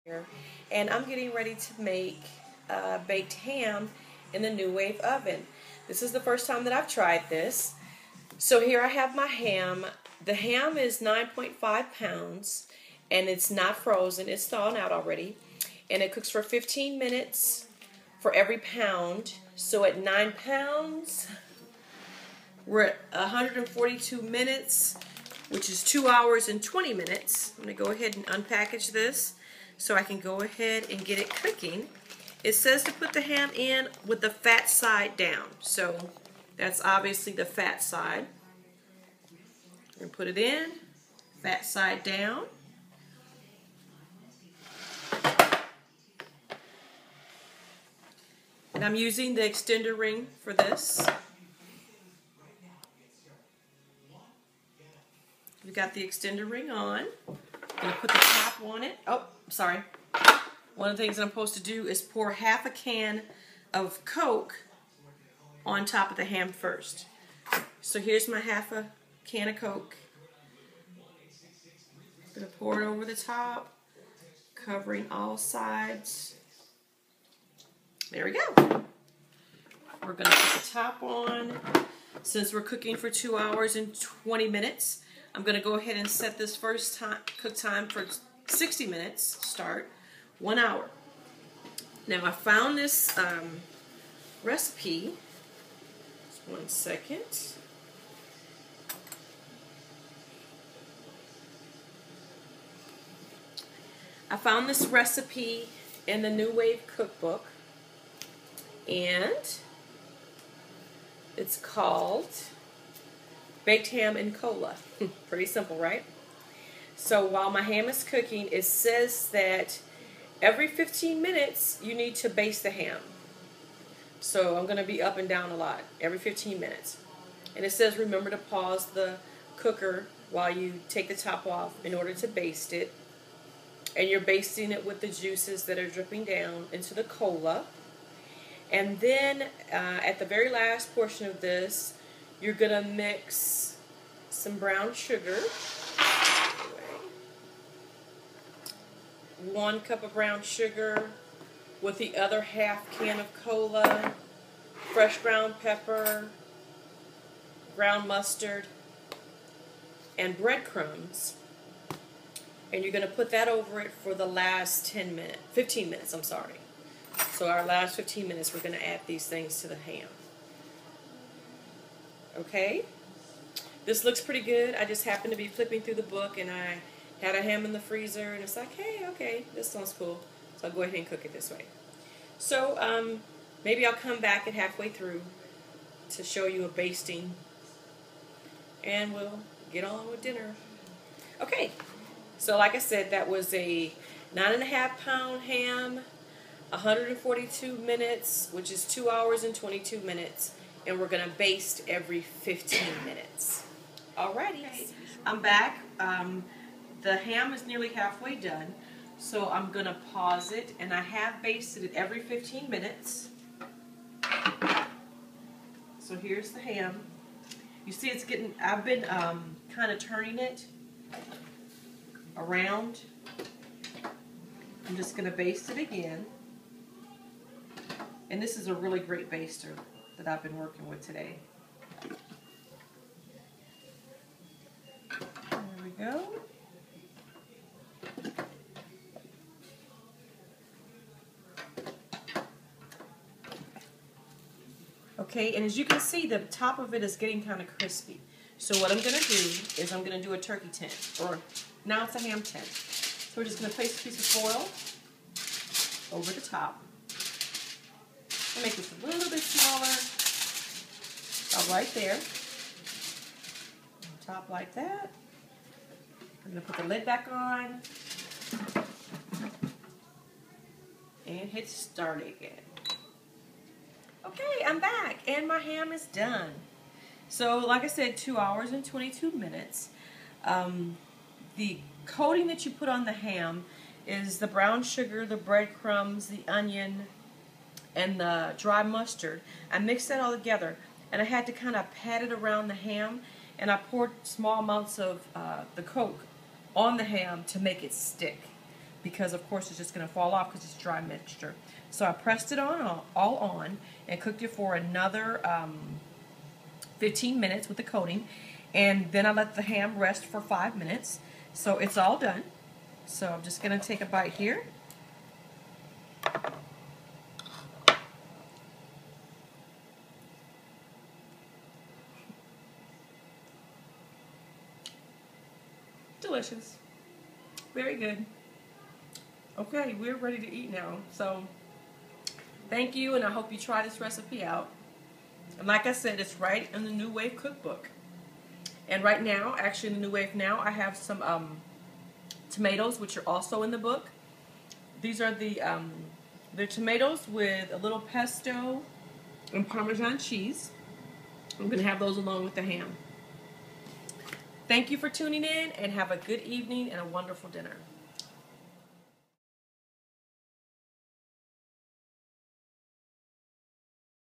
here, and I'm getting ready to make baked ham in the Nuwave oven. This is the first time that I've tried this. So here I have my ham. The ham is 9.5 pounds and it's not frozen, it's thawed out already, and it cooks for 15 minutes for every pound. So at 9 pounds we're at 142 minutes, which is 2 hours and 20 minutes. I'm going to go ahead and unpackage this so I can go ahead and get it cooking. It says to put the ham in with the fat side down, so that's obviously the fat side. We're going to put it in, fat side down. And I'm using the extender ring for this. We got the extender ring on. I'm going to put the top on it. Oh, sorry. One of the things that I'm supposed to do is pour half a can of Coke on top of the ham first. So here's my half a can of Coke. I'm going to pour it over the top, covering all sides. There we go. We're going to put the top on. Since we're cooking for 2 hours and 20 minutes, I'm going to go ahead and set this first cook time for 60 minutes, start, 1 hour. Now I found this recipe, just 1 second. I found this recipe in the Nuwave cookbook, and it's called Baked Ham and Cola. Pretty simple, right? So while my ham is cooking, it says that every 15 minutes you need to baste the ham. So I'm going to be up and down a lot, every 15 minutes. And it says remember to pause the cooker while you take the top off in order to baste it. And you're basting it with the juices that are dripping down into the cola. And then at the very last portion of this, you're going to mix some brown sugar. 1 cup of brown sugar with the other half can of cola, fresh ground pepper, ground mustard, and breadcrumbs. And you're going to put that over it for the last 15 minutes, I'm sorry. So our last 15 minutes, we're going to add these things to the ham. Okay? This looks pretty good. I just happened to be flipping through the book and I had a ham in the freezer and it's like, hey, okay, this sounds cool. So I'll go ahead and cook it this way. So maybe I'll come back at halfway through to show you a basting and we'll get on with dinner. Okay, so like I said, that was a 9.5 pound ham, 142 minutes, which is 2 hours and 22 minutes, and we're going to baste every 15 minutes. Alrighty, I'm back. The ham is nearly halfway done, so I'm going to pause it, and I have basted it every 15 minutes. So here's the ham. You see it's getting, I've been kind of turning it around. I'm just going to baste it again. And this is a really great baster that I've been working with today. There we go. Okay, and as you can see, the top of it is getting kind of crispy. So what I'm going to do is I'm going to do a turkey tint, or now it's a ham tint. So we're just going to place a piece of foil over the top. I'll make this a little bit smaller. About right there. On top like that. I'm going to put the lid back on. And hit start again. Okay, I'm back, and my ham is done. So, like I said, 2 hours and 22 minutes. The coating that you put on the ham is the brown sugar, the breadcrumbs, the onion, and the dry mustard. I mixed that all together, and I had to kind of pat it around the ham, and I poured small amounts of the Coke on the ham to make it stick. because of course it's just going to fall off because it's dry mixture. So I pressed it on all on and cooked it for another 15 minutes with the coating, and then I let the ham rest for 5 minutes. So it's all done. So I'm just going to take a bite here. Delicious. Very good. Okay, we're ready to eat now. So thank you, and I hope you try this recipe out. And like I said, it's right in the Nuwave cookbook. And right now, actually in the Nuwave now, I have some tomatoes, which are also in the book. These are the tomatoes with a little pesto and Parmesan cheese. I'm going to have those along with the ham. Thank you for tuning in, and have a good evening and a wonderful dinner.